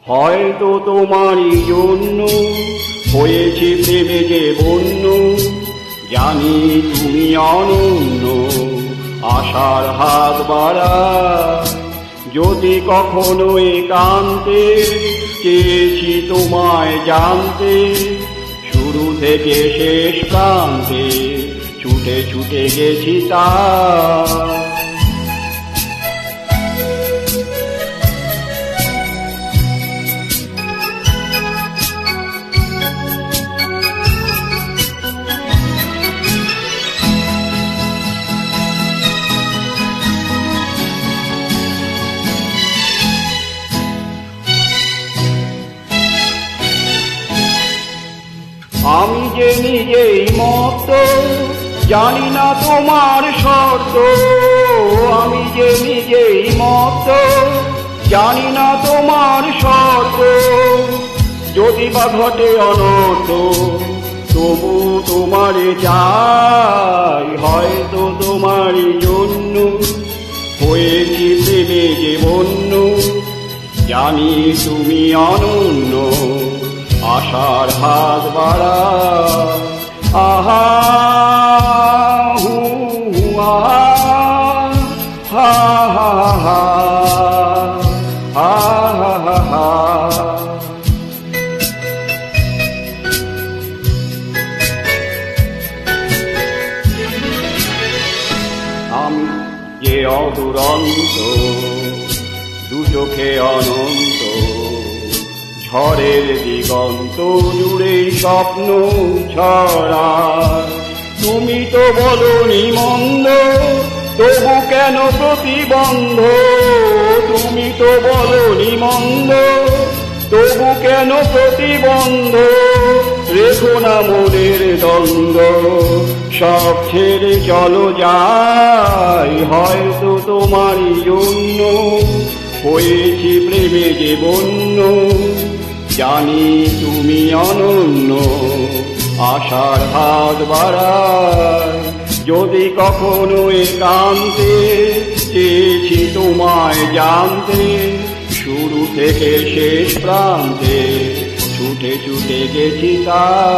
হয়তো তোমারই জন্য হয়েছে প্রেমে যে বন্য, জানি তুমি অনন্য, আশার হাত বাড়ায়। যদি কখনো একান্তে চেয়েছি তোমায় জানতে, শুরু থেকে শেষ প্রান্তে ছুটে ছুটে গেছি তার। আমি যে নিজেই মত, জানি না তোমার শর্ত। আমি যে নিজেই মত, জানি না তোমার শর্ত। যদি বা ঘটে অনর্থ, তবু তোমারে চাই। হয়তো তোমারই জন্য হয়েছি প্রেমে যে বন্য, জানি তুমি অনন্য, আশার হাত বাড়ায়। আহা হু আহা হা হা হা হা হা হা। আমি যে অদুরন্ত, দু চোখে অনন্ত, ঝড়ের দিগন্ত জুড়ে স্বপ্ন ছড়া। তুমি তো বলনি মন্দ, তবু কেন প্রতিবন্ধ? তুমি তো বলনি মন্দ, তবু কেন প্রতিবন্ধ? রেখো না মনের দ্বন্দ্ব, সব ছেড়ে চলো যাই। হয়তো তোমারই জন্য হয়েছি প্রেমে যে বন্য, জানি তুমি অনন্য, আশার হাত বাড়ায়। যদি কখনো একান্তে চেয়েছি তোমায় জানতে, শুরু থেকে শেষ প্রান্তে ছুটে ছুটে গেছি তার।